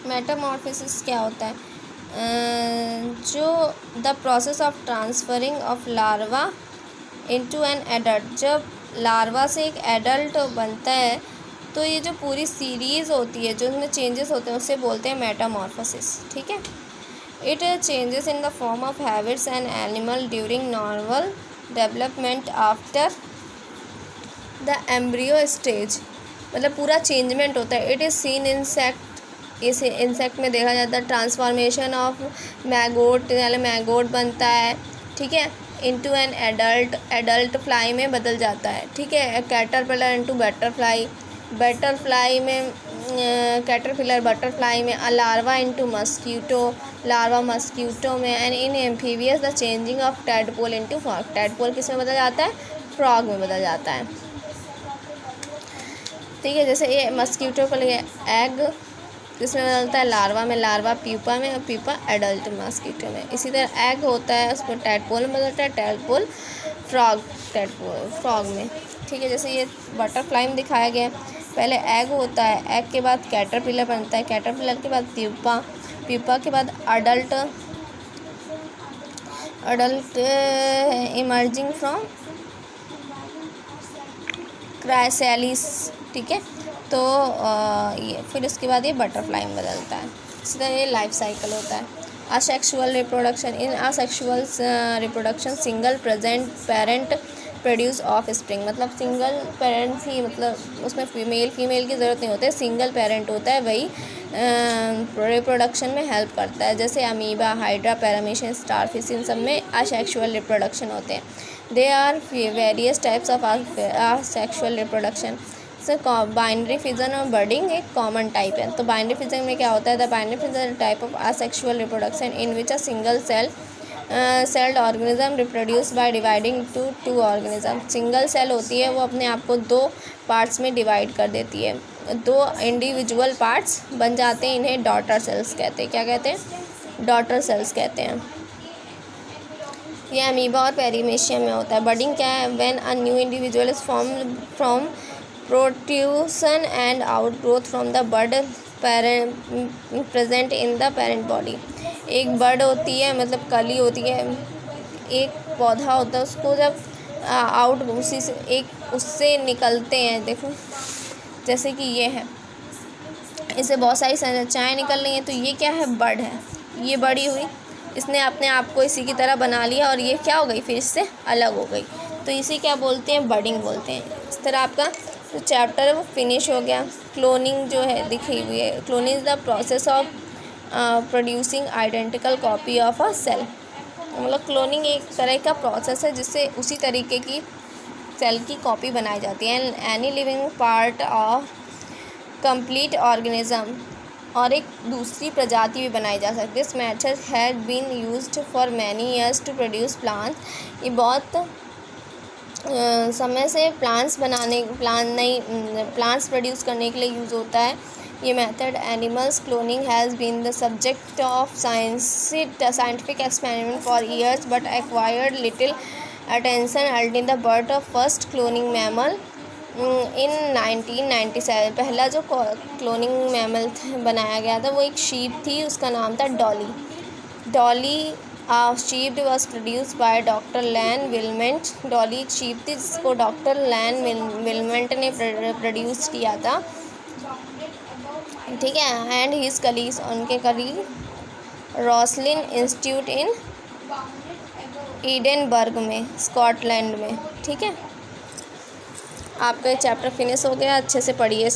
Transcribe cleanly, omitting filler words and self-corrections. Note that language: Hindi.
मेटामॉर्फोसिस क्या होता है? जो the process of transferring of larva into an adult, जब लार्वा से एक एडल्ट बनता है तो ये जो पूरी सीरीज़ होती है, जो इसमें चेंजेस होते हैं, उसे बोलते हैं मेटामॉर्फोसिस। ठीक है। It changes in the form of habits and animal during normal development after the embryo stage, मतलब पूरा चेंजमेंट होता है। इट इज़ सीन इंसेक्ट, इस इंसेक्ट में देखा जाता है ट्रांसफॉर्मेशन ऑफ मैगोट, पहले मैगोट बनता है, ठीक है, into an adult, adult fly में बदल जाता है, ठीक है, कैटरपिलर इनटू बटरफ्लाई, बटरफ्लाई में कैटरपिलर बटरफ्लाई में, larva into mosquito, larva mosquito में, and in amphibious the changing of tadpole into frog, tadpole किस में बदल जाता है? फ्रॉग में बदल जाता है। ठीक है, जैसे ये मस्कीटो को लिए एग जिसमें बदलता है लार्वा में, लार्वा प्यूपा में, और प्यूपा एडल्ट मस्कीटो में। इसी तरह एग होता है, उसमें टैडपोल में बदलता है, टैडपोल फ्रॉग, टैडपोल फ्रॉग में। ठीक है, जैसे ये बटरफ्लाई में दिखाया गया, पहले एग होता है, एग के बाद कैटरपिलर बनता है, कैटरपिलर के बाद प्यूपा, प्यूपा के बाद अडल्ट, अडल्ट इमर्जिंग फ्रॉम क्राइसैलिस। ठीक है, तो ये फिर उसके बाद ये बटरफ्लाई में बदलता है। इसी तरह ये लाइफ साइकिल होता है। Asexual reproduction, in asexual reproduction single present parent produce of spring, मतलब सिंगल पेरेंट्स ही, मतलब उसमें फीमेल की ज़रूरत नहीं होती है, सिंगल पेरेंट होता है, वही रिप्रोडक्शन में हेल्प करता है। जैसे अमीबा, हाइड्रा, पैरामीशियन, स्टारफिश, इन सब में असेक्सुअल रिप्रोडक्शन होते हैं। They are various types of asexual reproduction. Binary fission और बर्डिंग एक कॉमन टाइप है। तो बाइनरी फिजन में क्या होता है? The binary fission type of asexual reproduction in which a single celled organism reproduce by dividing to two organism. Single cell होती है, वो अपने आप को दो पार्ट्स में डिवाइड कर देती है, दो इंडिविजुअल पार्ट्स बन जाते हैं, इन्हें डॉटर सेल्स कहते हैं। क्या कहते हैं? डॉटर सेल्स कहते हैं। यह अमीबा और पेरीमेशियम में होता है। बर्डिंग क्या है? When a new individual is form from protrusion and outgrowth from the bud present in the parent body. एक बर्ड होती है, मतलब कली होती है, एक पौधा होता है, उसको जब उसी से एक उससे निकलते हैं, देखो जैसे कि ये है, इससे बहुत सारी संरचनाएँ निकल रही हैं, तो ये क्या है? बर्ड है। ये बड़ी हुई, इसने अपने आप को इसी की तरह बना लिया, और ये क्या हो गई? फिर इससे अलग हो गई, तो इसे क्या बोलते हैं? बर्डिंग बोलते हैं। इस तरह आपका जो चैप्टर है वो फिनिश हो गया। क्लोनिंग जो है दिखी हुई है। Cloning is the process of producing identical copy of a cell, मतलब क्लोनिंग एक तरह का प्रोसेस है जिससे उसी तरीके की सेल की कॉपी बनाई जाती है। Any living part of complete organism, और एक दूसरी प्रजाति भी बनाई जा सकती है। This method had been used for many years to produce plants. ये बहुत समय से प्लांट्स प्रोड्यूस करने के लिए यूज़ होता है ये method. Animals cloning has been the subject of scientific experiment for years but acquired little attention until the birth of first cloning mammal in 1997। पहला जो क्लोनिंग मैमल बनाया गया था वो एक शीप थी, उसका नाम था Dolly. Dolly sheep was produce by doctor Ian Wilmut. Dolly एक शीप थी जिसको डॉक्टर लैन विलमेंट ने प्रोड्यूस किया था, ठीक है। एंड हिज कलीग्स, उनके कलीग रॉसलिन इंस्टीट्यूट इन एडनबर्ग में, स्कॉटलैंड में, ठीक है। आपका चैप्टर फिनिश हो गया, अच्छे से पढ़िए।